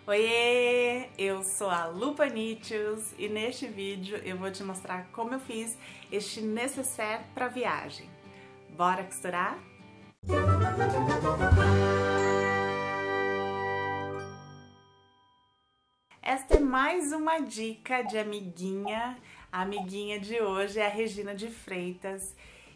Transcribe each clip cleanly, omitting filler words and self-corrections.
Oiê, eu sou a Lu Panichos e neste vídeo eu vou te mostrar como eu fiz este nécessaire para viagem. Bora costurar? Esta é mais uma dica de amiguinha. A amiguinha de hoje é a Regina de Freitas.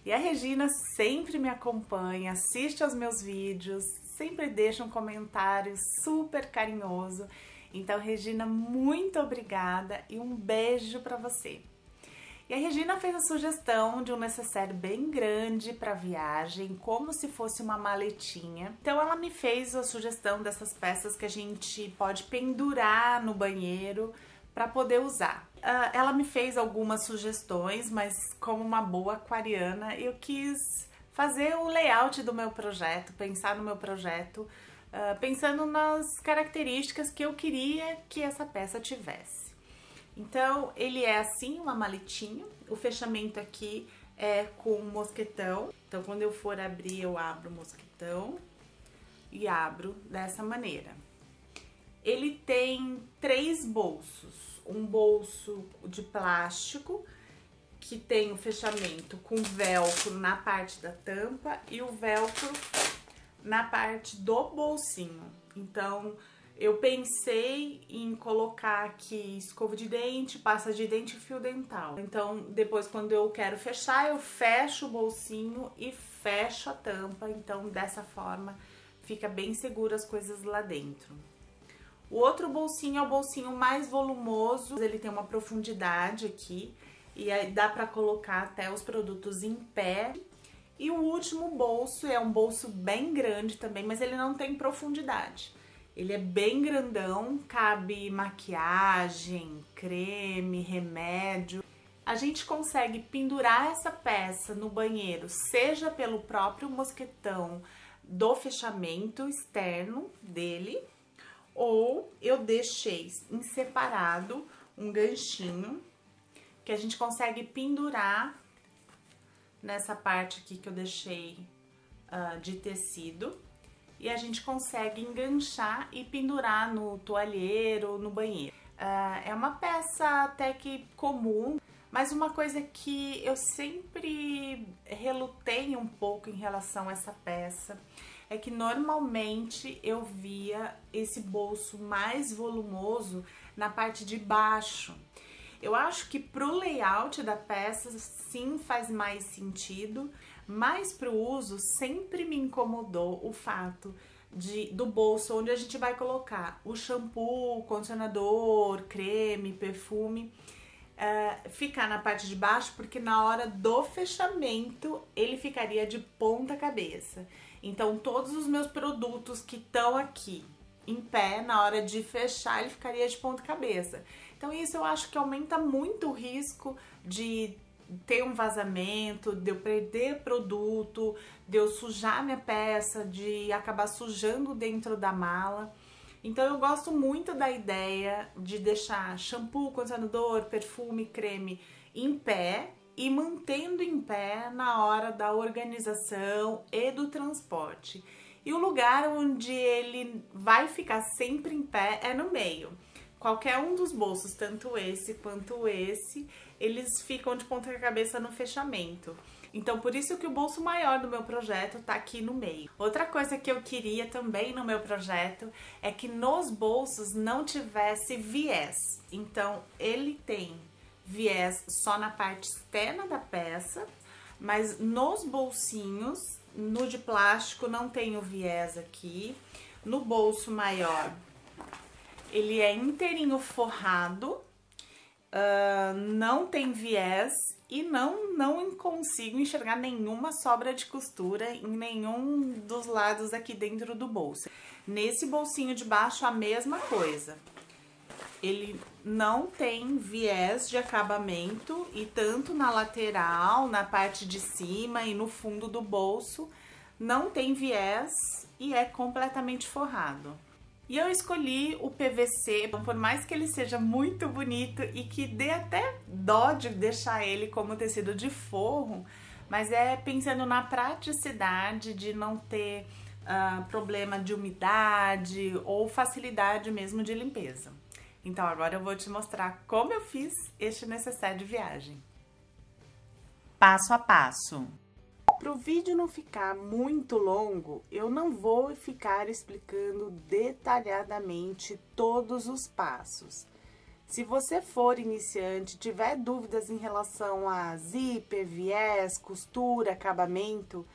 E a Regina sempre me acompanha, assiste aos meus vídeos, sempre deixa um comentário super carinhoso. Então, Regina, muito obrigada e um beijo para você. E a Regina fez a sugestão de um necessaire bem grande para viagem, como se fosse uma maletinha. Então ela me fez a sugestão dessas peças que a gente pode pendurar no banheiro para poder usar. Ela me fez algumas sugestões, mas como uma boa aquariana, eu quis fazer o layout do meu projeto, pensar no meu projeto, pensando nas características que eu queria que essa peça tivesse. Então, ele é assim, uma maletinha. O fechamento aqui é com um mosquetão. Então, quando eu for abrir, eu abro o mosquetão e abro dessa maneira. Ele tem 3 bolsos. Um bolso de plástico, que tem o fechamento com velcro na parte da tampa e o velcro na parte do bolsinho. Então, eu pensei em colocar aqui escova de dente, pasta de dente e fio dental. Então, depois quando eu quero fechar, eu fecho o bolsinho e fecho a tampa. Então, dessa forma, fica bem seguro as coisas lá dentro. O outro bolsinho é o bolsinho mais volumoso, ele tem uma profundidade aqui e aí dá para colocar até os produtos em pé. E o último bolso é um bolso bem grande também, mas ele não tem profundidade. Ele é bem grandão, cabe maquiagem, creme, remédio. A gente consegue pendurar essa peça no banheiro, seja pelo próprio mosquetão do fechamento externo dele, ou eu deixei em separado um ganchinho que a gente consegue pendurar nessa parte aqui que eu deixei de tecido. E a gente consegue enganchar e pendurar no toalheiro, no banheiro. É uma peça até que comum, mas uma coisa que eu sempre relutei um pouco em relação a essa peça é que normalmente eu via esse bolso mais volumoso na parte de baixo. Eu acho que pro layout da peça sim faz mais sentido, mas pro uso sempre me incomodou o fato do bolso onde a gente vai colocar o shampoo, condicionador, creme, perfume, ficar na parte de baixo, porque na hora do fechamento ele ficaria de ponta cabeça. Então todos os meus produtos que estão aqui em pé, na hora de fechar ele ficaria de ponta cabeça. Então isso eu acho que aumenta muito o risco de ter um vazamento, de eu perder produto, de eu sujar minha peça, de acabar sujando dentro da mala. Então eu gosto muito da ideia de deixar shampoo, condicionador, perfume, creme em pé e mantendo em pé na hora da organização e do transporte. E o lugar onde ele vai ficar sempre em pé é no meio. Qualquer um dos bolsos, tanto esse quanto esse, eles ficam de ponta cabeça no fechamento. Então, por isso que o bolso maior do meu projeto tá aqui no meio. Outra coisa que eu queria também no meu projeto é que nos bolsos não tivesse viés. Então, ele tem viés só na parte externa da peça, mas nos bolsinhos, no de plástico, não tem o viés aqui. No bolso maior, ele é inteirinho forrado, não tem viés e não consigo enxergar nenhuma sobra de costura em nenhum dos lados aqui dentro do bolso. Nesse bolsinho de baixo a mesma coisa. Ele não tem viés de acabamento e tanto na lateral, na parte de cima e no fundo do bolso não tem viés e é completamente forrado. E eu escolhi o PVC, por mais que ele seja muito bonito e que dê até dó de deixar ele como tecido de forro, mas é pensando na praticidade de não ter problema de umidade ou facilidade mesmo de limpeza. Então agora eu vou te mostrar como eu fiz este necessaire de viagem. Passo a passo. Para o vídeo não ficar muito longo, eu não vou ficar explicando detalhadamente todos os passos. Se você for iniciante, tiver dúvidas em relação a zíper, viés, costura, acabamento,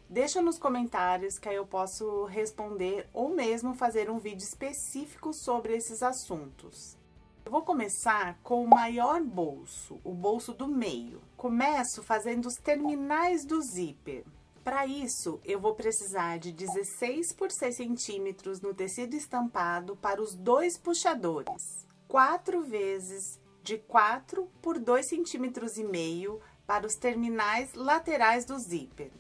deixa nos comentários que aí eu posso responder ou mesmo fazer um vídeo específico sobre esses assuntos. Eu vou começar com o maior bolso, o bolso do meio. Começo fazendo os terminais do zíper. Para isso, eu vou precisar de 16 por 6 centímetros no tecido estampado para os dois puxadores. 4 vezes de 4 por 2,5 centímetros para os terminais laterais do zíper.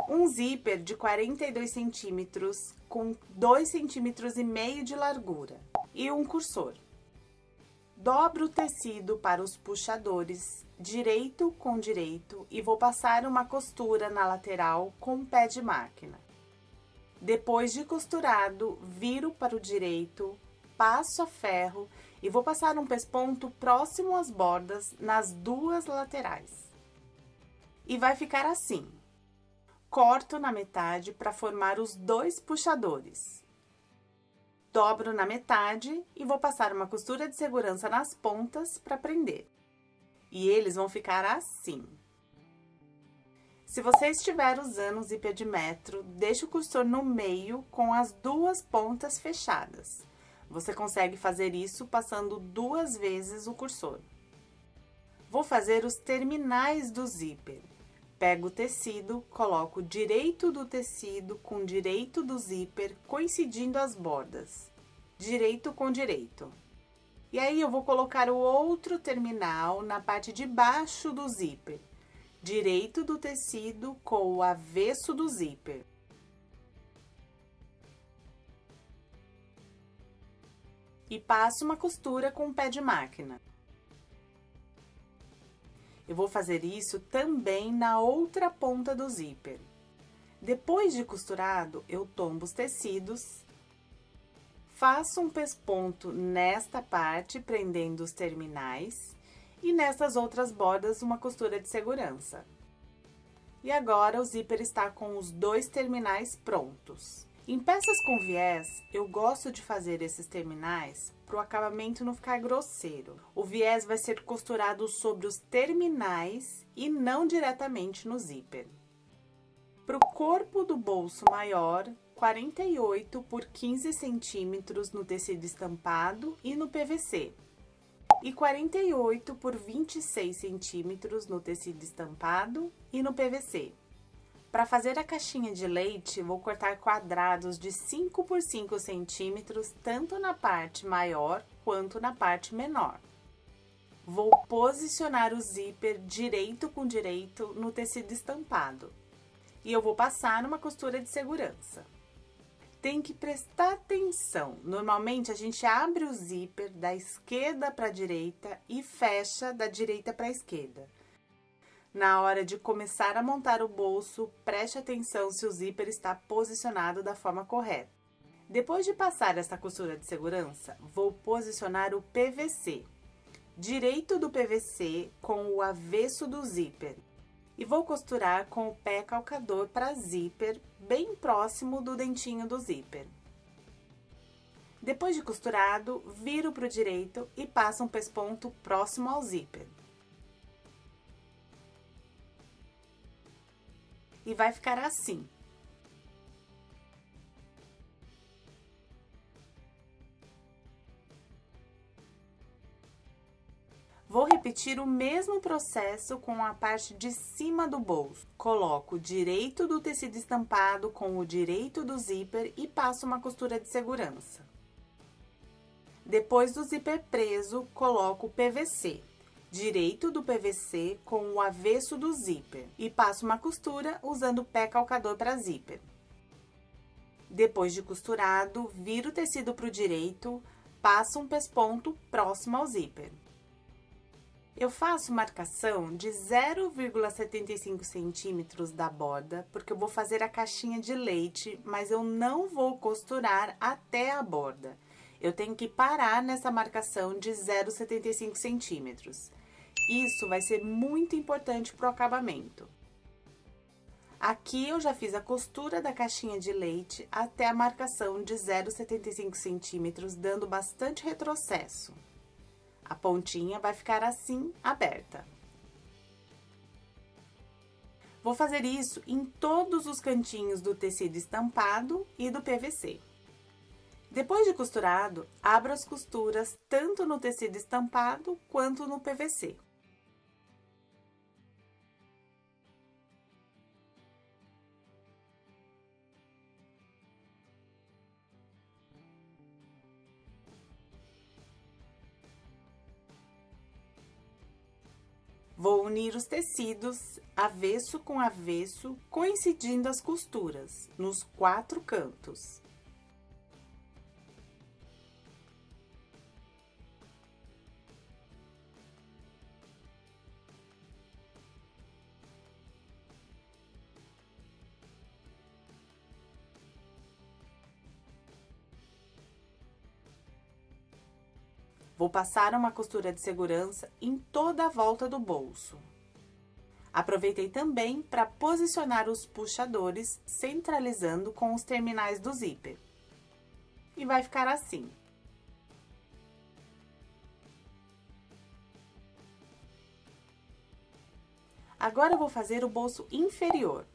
Um zíper de 42 centímetros com 2,5 centímetros de largura e um cursor. Dobro o tecido para os puxadores, direito com direito, e vou passar uma costura na lateral com o pé de máquina. Depois de costurado, viro para o direito, passo a ferro e vou passar um pesponto próximo às bordas nas duas laterais. E vai ficar assim. Corto na metade para formar os dois puxadores. Dobro na metade e vou passar uma costura de segurança nas pontas para prender. E eles vão ficar assim. Se você estiver usando zíper de metro, deixe o cursor no meio com as duas pontas fechadas. Você consegue fazer isso passando 2 vezes o cursor. Vou fazer os terminais do zíper. Pego o tecido, coloco direito do tecido com direito do zíper, coincidindo as bordas. Direito com direito. E aí, eu vou colocar o outro terminal na parte de baixo do zíper. Direito do tecido com o avesso do zíper. E passo uma costura com o pé de máquina. Eu vou fazer isso também na outra ponta do zíper. Depois de costurado, eu tombo os tecidos, faço um pesponto nesta parte, prendendo os terminais, e nessas outras bordas uma costura de segurança. E agora o zíper está com os 2 terminais prontos. Em peças com viés, eu gosto de fazer esses terminais para o acabamento não ficar grosseiro. O viés vai ser costurado sobre os terminais e não diretamente no zíper. Para o corpo do bolso maior, 48 por 15 centímetros no tecido estampado e no PVC. E 48 por 26 centímetros no tecido estampado e no PVC. Para fazer a caixinha de leite, vou cortar quadrados de 5 por 5 centímetros, tanto na parte maior quanto na parte menor. Vou posicionar o zíper direito com direito no tecido estampado. E eu vou passar uma costura de segurança. Tem que prestar atenção. Normalmente, a gente abre o zíper da esquerda para a direita e fecha da direita para a esquerda. Na hora de começar a montar o bolso, preste atenção se o zíper está posicionado da forma correta. Depois de passar essa costura de segurança, vou posicionar o PVC. Direito do PVC com o avesso do zíper. E vou costurar com o pé calcador para zíper, bem próximo do dentinho do zíper. Depois de costurado, viro para o direito e passo um pesponto próximo ao zíper. E vai ficar assim. Vou repetir o mesmo processo com a parte de cima do bolso. Coloco o direito do tecido estampado com o direito do zíper e passo uma costura de segurança. Depois do zíper preso, coloco o PVC. Direito do PVC com o avesso do zíper e passo uma costura usando o pé calcador para zíper. Depois de costurado, viro o tecido para o direito, passo um pesponto próximo ao zíper. Eu faço marcação de 0,75 centímetros da borda, porque eu vou fazer a caixinha de leite, mas eu não vou costurar até a borda. Eu tenho que parar nessa marcação de 0,75 centímetros. Isso vai ser muito importante para o acabamento. Aqui eu já fiz a costura da caixinha de leite até a marcação de 0,75 centímetros, dando bastante retrocesso. A pontinha vai ficar assim, aberta. Vou fazer isso em todos os cantinhos do tecido estampado e do PVC. Depois de costurado, abro as costuras tanto no tecido estampado quanto no PVC. Vou unir os tecidos avesso com avesso, coincidindo as costuras nos 4 cantos. Vou passar uma costura de segurança em toda a volta do bolso. Aproveitei também para posicionar os puxadores, centralizando com os terminais do zíper. E vai ficar assim. Agora eu vou fazer o bolso inferior.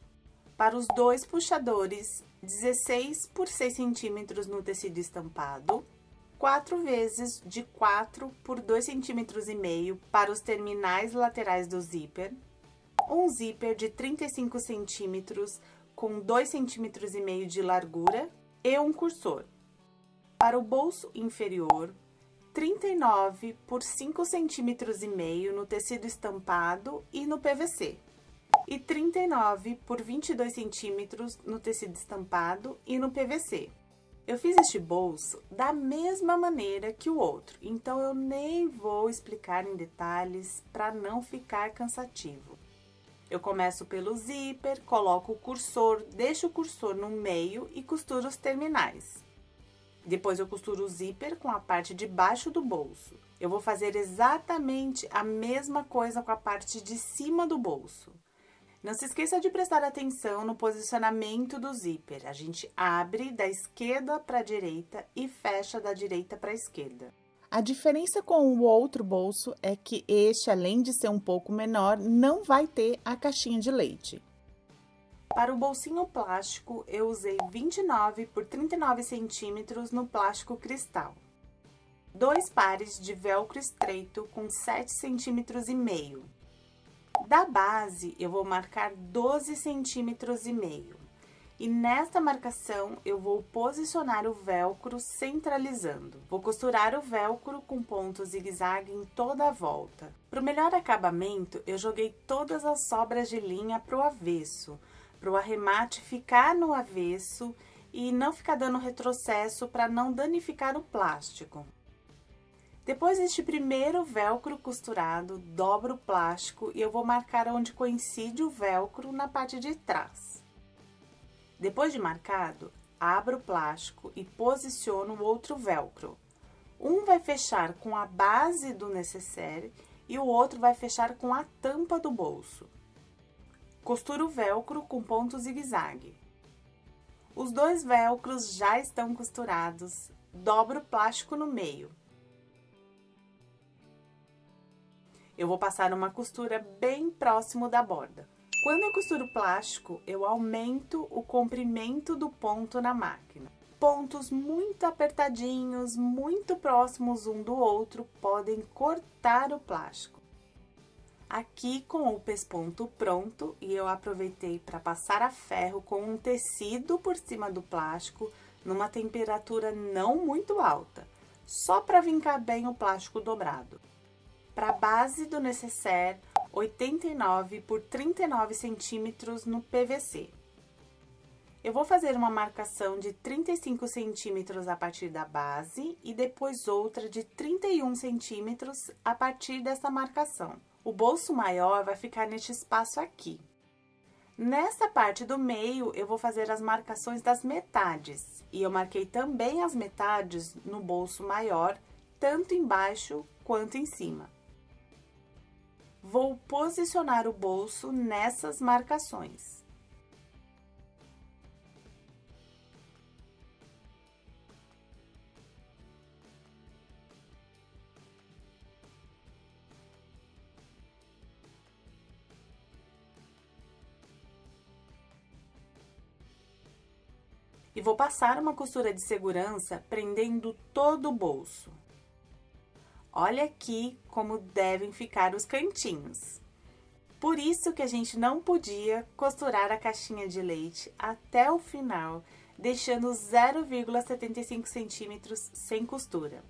Para os 2 puxadores, 16 por 6 centímetros no tecido estampado, 4 vezes de 4 por 2,5 cm para os terminais laterais do zíper, um zíper de 35 centímetros com 2,5 cm de largura e um cursor. Para o bolso inferior, 39 por 5,5 cm no tecido estampado e no PVC, e 39 por 22 centímetros no tecido estampado e no PVC. Eu fiz este bolso da mesma maneira que o outro, então eu nem vou explicar em detalhes para não ficar cansativo. Eu começo pelo zíper, coloco o cursor, deixo o cursor no meio e costuro os terminais. Depois eu costuro o zíper com a parte de baixo do bolso. Eu vou fazer exatamente a mesma coisa com a parte de cima do bolso. Não se esqueça de prestar atenção no posicionamento do zíper. A gente abre da esquerda para a direita e fecha da direita para a esquerda. A diferença com o outro bolso é que este, além de ser um pouco menor, não vai ter a caixinha de leite. Para o bolsinho plástico, eu usei 29 por 39 centímetros no plástico cristal. 2 pares de velcro estreito com 7,5 centímetros. Da base, eu vou marcar 12,5 centímetros. E nesta marcação, eu vou posicionar o velcro centralizando. Vou costurar o velcro com ponto zigue-zague em toda a volta. Para o melhor acabamento, eu joguei todas as sobras de linha para o avesso, para o arremate ficar no avesso e não ficar dando retrocesso para não danificar o plástico. Depois deste primeiro velcro costurado, dobro o plástico e eu vou marcar onde coincide o velcro na parte de trás. Depois de marcado, abro o plástico e posiciono o outro velcro. Um vai fechar com a base do nécessaire e o outro vai fechar com a tampa do bolso. Costuro o velcro com ponto zigue-zague. Os 2 velcros já estão costurados, dobro o plástico no meio. Eu vou passar uma costura bem próximo da borda. Quando eu costuro o plástico, eu aumento o comprimento do ponto na máquina. Pontos muito apertadinhos, muito próximos um do outro, podem cortar o plástico. Aqui com o pesponto pronto, e eu aproveitei para passar a ferro com um tecido por cima do plástico, numa temperatura não muito alta, só para vincar bem o plástico dobrado. Para a base do nécessaire, 89 por 39 centímetros no PVC. Eu vou fazer uma marcação de 35 centímetros a partir da base e depois outra de 31 centímetros a partir dessa marcação. O bolso maior vai ficar neste espaço aqui. Nessa parte do meio, eu vou fazer as marcações das metades. E eu marquei também as metades no bolso maior, tanto embaixo quanto em cima. Vou posicionar o bolso nessas marcações. E vou passar uma costura de segurança prendendo todo o bolso. Olha aqui como devem ficar os cantinhos. Por isso que a gente não podia costurar a caixinha de leite até o final, deixando 0,75 centímetros sem costura,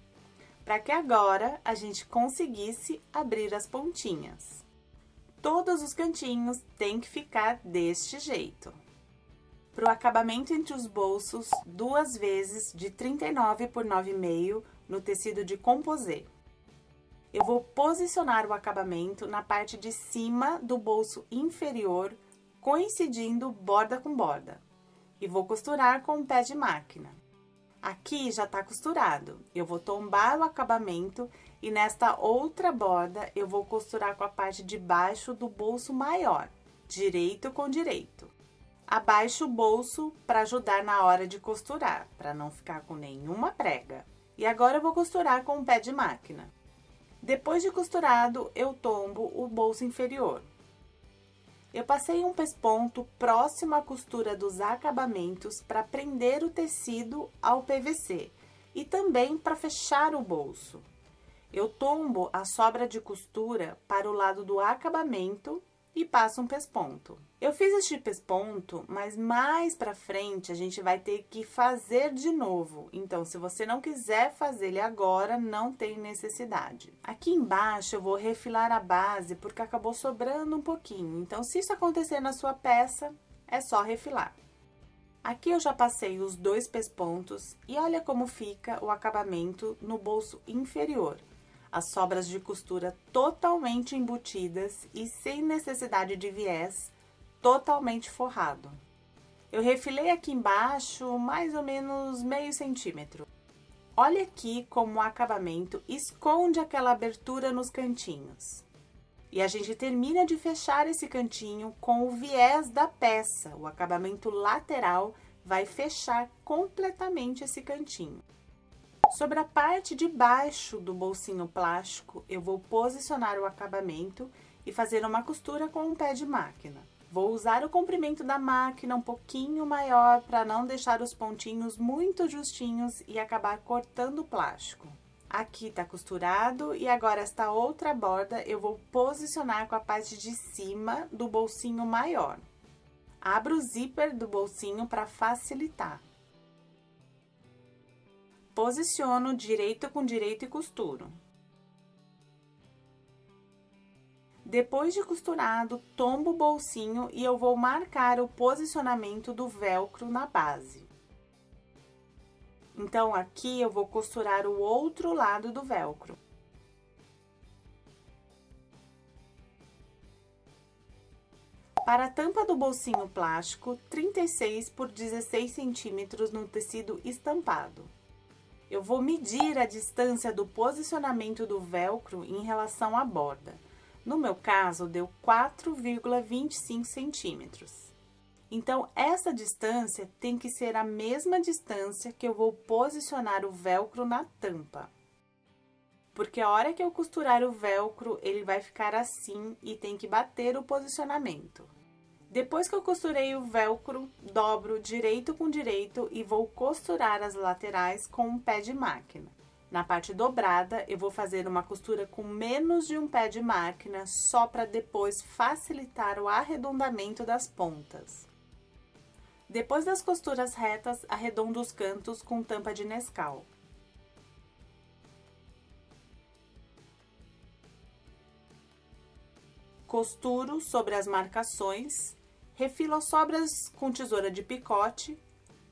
para que agora a gente conseguisse abrir as pontinhas. Todos os cantinhos têm que ficar deste jeito. Para o acabamento entre os bolsos, 2 vezes de 39 por 9,5 no tecido de composê. Eu vou posicionar o acabamento na parte de cima do bolso inferior, coincidindo borda com borda. E vou costurar com o pé de máquina. Aqui já tá costurado. Eu vou tombar o acabamento e nesta outra borda eu vou costurar com a parte de baixo do bolso maior, direito com direito. Abaixo o bolso para ajudar na hora de costurar, para não ficar com nenhuma prega. E agora eu vou costurar com o pé de máquina. Depois de costurado, eu tombo o bolso inferior. Eu passei um pesponto próximo à costura dos acabamentos para prender o tecido ao PVC e também para fechar o bolso. Eu tombo a sobra de costura para o lado do acabamento e passo um pesponto. Eu fiz este pesponto, mas mais pra frente a gente vai ter que fazer de novo. Então, se você não quiser fazer ele agora, não tem necessidade. Aqui embaixo eu vou refilar a base porque acabou sobrando um pouquinho. Então, se isso acontecer na sua peça, é só refilar. Aqui eu já passei os 2 pespontos e olha como fica o acabamento no bolso inferior. As sobras de costura totalmente embutidas e sem necessidade de viés, totalmente forrado. Eu refilei aqui embaixo mais ou menos meio centímetro. Olha aqui como o acabamento esconde aquela abertura nos cantinhos. E a gente termina de fechar esse cantinho com o viés da peça. O acabamento lateral vai fechar completamente esse cantinho. Sobre a parte de baixo do bolsinho plástico, eu vou posicionar o acabamento e fazer uma costura com um pé de máquina. Vou usar o comprimento da máquina um pouquinho maior para não deixar os pontinhos muito justinhos e acabar cortando o plástico. Aqui tá costurado e agora esta outra borda eu vou posicionar com a parte de cima do bolsinho maior. Abro o zíper do bolsinho para facilitar. Posiciono direito com direito e costuro. Depois de costurado, tombo o bolsinho e eu vou marcar o posicionamento do velcro na base. Então, aqui eu vou costurar o outro lado do velcro. Para a tampa do bolsinho plástico, 36 por 16 centímetros no tecido estampado. Eu vou medir a distância do posicionamento do velcro em relação à borda. No meu caso, deu 4,25 centímetros. Então, essa distância tem que ser a mesma distância que eu vou posicionar o velcro na tampa. Porque a hora que eu costurar o velcro, ele vai ficar assim e tem que bater o posicionamento. Depois que eu costurei o velcro, dobro direito com direito e vou costurar as laterais com um pé de máquina. Na parte dobrada, eu vou fazer uma costura com menos de um pé de máquina, só para depois facilitar o arredondamento das pontas. Depois das costuras retas, arredondo os cantos com tampa de Nescau. Costuro sobre as marcações Refilo as sobras com tesoura de picote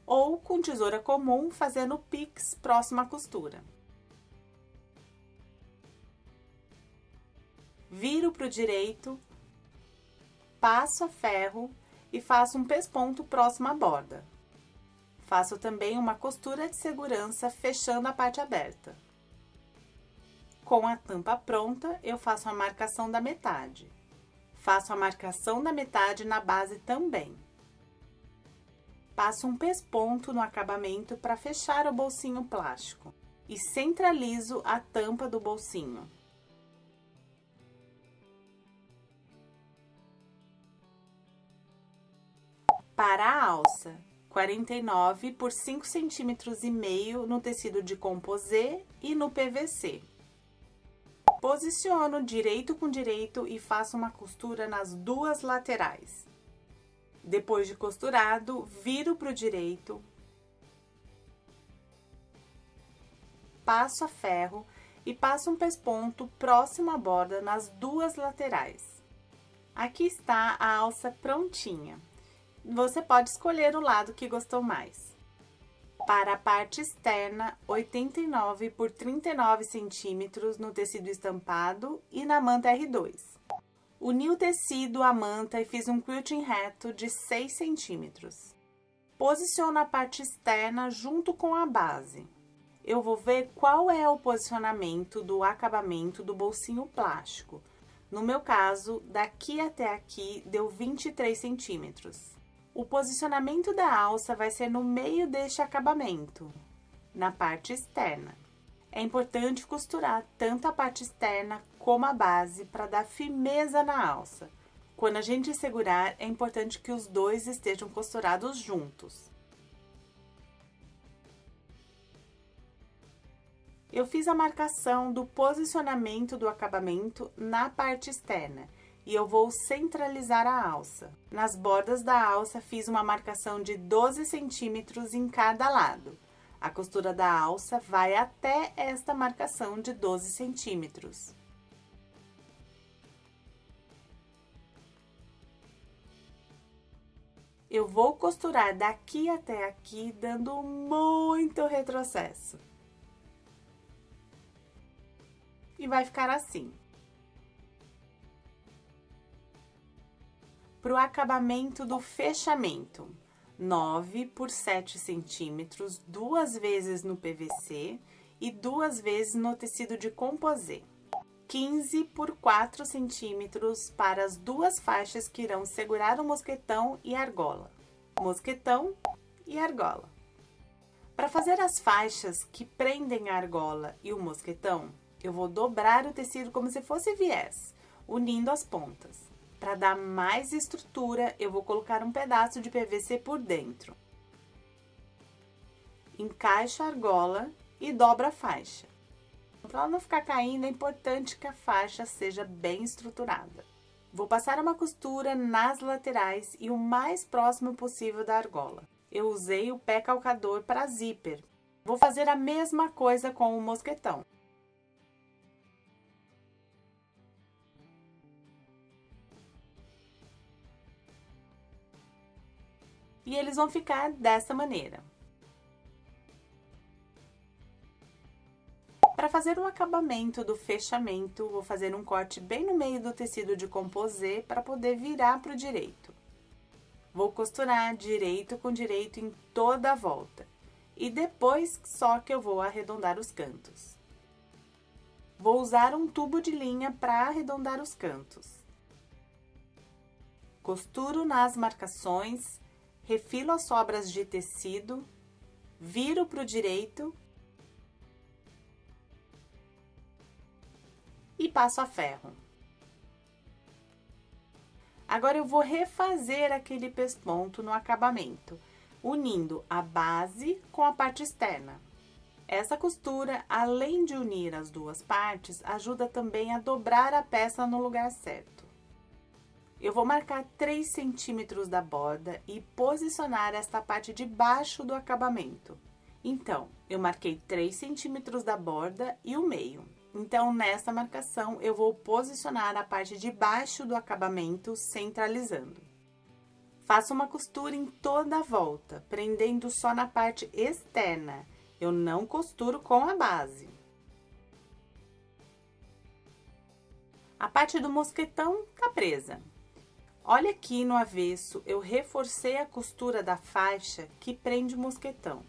ou com tesoura comum, fazendo pix próximo à costura. Viro para o direito, passo a ferro e faço um pesponto próximo à borda. Faço também uma costura de segurança fechando a parte aberta. Com a tampa pronta, eu faço a marcação da metade. Faço a marcação da metade na base também. Passo um pesponto no acabamento para fechar o bolsinho plástico e centralizo a tampa do bolsinho. Para a alça, 49 por 5,5 cm no tecido de composê e no PVC. Posiciono direito com direito e faço uma costura nas duas laterais. Depois de costurado, viro para o direito, passo a ferro e passo um pesponto próximo à borda nas duas laterais. Aqui está a alça prontinha. Você pode escolher o lado que gostou mais. Para a parte externa, 89 por 39 centímetros no tecido estampado e na manta R2. Uni o tecido à manta e fiz um quilting reto de 6 centímetros. Posiciono a parte externa junto com a base. Eu vou ver qual é o posicionamento do acabamento do bolsinho plástico. No meu caso, daqui até aqui deu 23 centímetros. O posicionamento da alça vai ser no meio deste acabamento, na parte externa. É importante costurar tanto a parte externa como a base para dar firmeza na alça. Quando a gente segurar, é importante que os dois estejam costurados juntos. Eu fiz a marcação do posicionamento do acabamento na parte externa. E eu vou centralizar a alça. Nas bordas da alça, fiz uma marcação de 12 centímetros em cada lado. A costura da alça vai até esta marcação de 12 centímetros. Eu vou costurar daqui até aqui, dando muito retrocesso. E vai ficar assim. Para o acabamento do fechamento, 9 por 7 centímetros, 2 vezes no PVC e 2 vezes no tecido de composê. 15 por 4 centímetros para as duas faixas que irão segurar o mosquetão e argola. Mosquetão e argola. Para fazer as faixas que prendem a argola e o mosquetão, eu vou dobrar o tecido como se fosse viés, unindo as pontas. Para dar mais estrutura, eu vou colocar um pedaço de PVC por dentro. Encaixo a argola e dobro a faixa. Para ela não ficar caindo, é importante que a faixa seja bem estruturada. Vou passar uma costura nas laterais e o mais próximo possível da argola. Eu usei o pé calcador para zíper. Vou fazer a mesma coisa com o mosquetão. E eles vão ficar dessa maneira. Para fazer o acabamento do fechamento, vou fazer um corte bem no meio do tecido de composê para poder virar para o direito. Vou costurar direito com direito em toda a volta. E depois só que eu vou arredondar os cantos. Vou usar um tubo de linha para arredondar os cantos. Costuro nas marcações. Refilo as sobras de tecido, viro para o direito e passo a ferro. Agora eu vou refazer aquele pesponto no acabamento, unindo a base com a parte externa. Essa costura, além de unir as duas partes, ajuda também a dobrar a peça no lugar certo. Eu vou marcar 3 centímetros da borda e posicionar esta parte de baixo do acabamento. Então, eu marquei 3 centímetros da borda e o meio. Então, nessa marcação, eu vou posicionar a parte de baixo do acabamento, centralizando. Faço uma costura em toda a volta, prendendo só na parte externa. Eu não costuro com a base. A parte do mosquetão tá presa. Olha aqui no avesso, eu reforcei a costura da faixa que prende o mosquetão.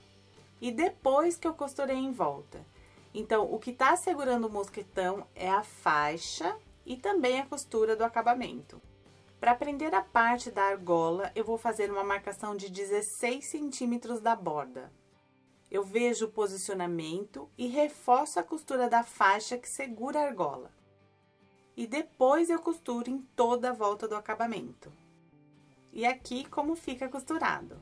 E depois que eu costurei em volta. Então, o que tá segurando o mosquetão é a faixa e também a costura do acabamento. Para prender a parte da argola, eu vou fazer uma marcação de 16 centímetros da borda. Eu vejo o posicionamento e reforço a costura da faixa que segura a argola. E depois eu costuro em toda a volta do acabamento. E aqui como fica costurado.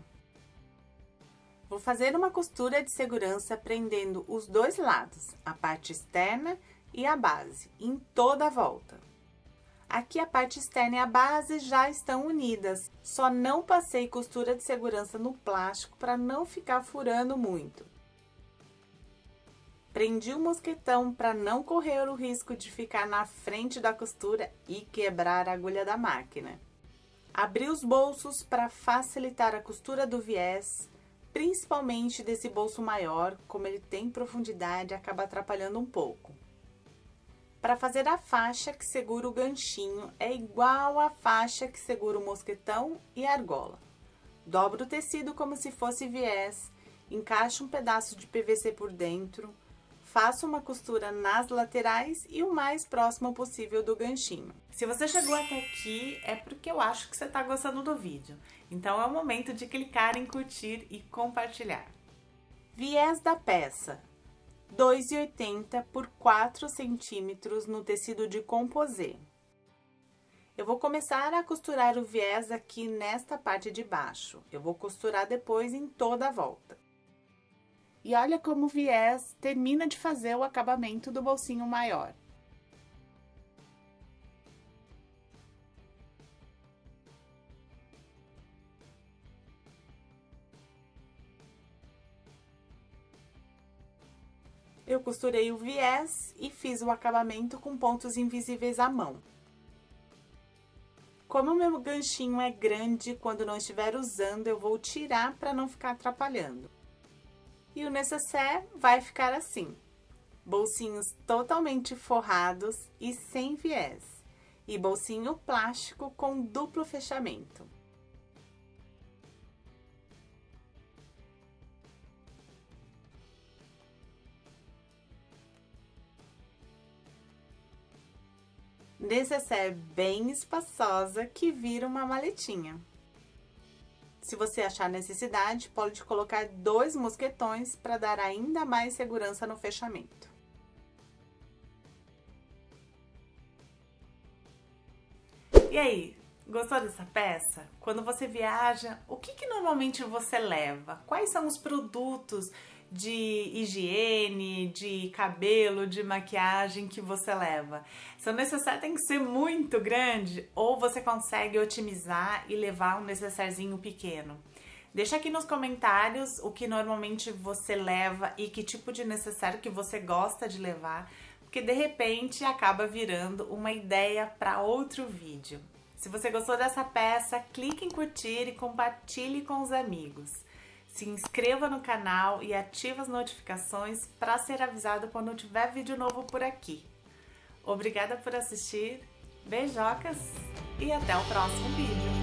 Vou fazer uma costura de segurança prendendo os dois lados, a parte externa e a base, em toda a volta. Aqui a parte externa e a base já estão unidas, só não passei costura de segurança no plástico para não ficar furando muito. Prendi o mosquetão para não correr o risco de ficar na frente da costura e quebrar a agulha da máquina. Abri os bolsos para facilitar a costura do viés, principalmente desse bolso maior, como ele tem profundidade, acaba atrapalhando um pouco. Para fazer a faixa que segura o ganchinho, é igual à faixa que segura o mosquetão e a argola. Dobro o tecido como se fosse viés, encaixo um pedaço de PVC por dentro, faço uma costura nas laterais e o mais próximo possível do ganchinho. Se você chegou até aqui, é porque eu acho que você está gostando do vídeo. Então é o momento de clicar em curtir e compartilhar. Viés da peça. 2,80 por 4 centímetros no tecido de composê. Eu vou começar a costurar o viés aqui nesta parte de baixo. Eu vou costurar depois em toda a volta. E olha como o viés termina de fazer o acabamento do bolsinho maior. Eu costurei o viés e fiz o acabamento com pontos invisíveis à mão. Como o meu ganchinho é grande, quando não estiver usando, eu vou tirar para não ficar atrapalhando. E o nécessaire vai ficar assim. Bolsinhos totalmente forrados e sem viés. E bolsinho plástico com duplo fechamento. Nécessaire bem espaçosa que vira uma maletinha. Se você achar necessidade, pode colocar 2 mosquetões para dar ainda mais segurança no fechamento. E aí, gostou dessa peça? Quando você viaja, o que normalmente você leva? Quais são os produtos de higiene, de cabelo, de maquiagem que você leva? Seu necessaire tem que ser muito grande ou você consegue otimizar e levar um necessairezinho pequeno? Deixa aqui nos comentários o que normalmente você leva e que tipo de necessaire que você gosta de levar, porque de repente acaba virando uma ideia para outro vídeo. Se você gostou dessa peça, clique em curtir e compartilhe com os amigos. Se inscreva no canal e ative as notificações para ser avisado quando tiver vídeo novo por aqui. Obrigada por assistir, beijocas e até o próximo vídeo!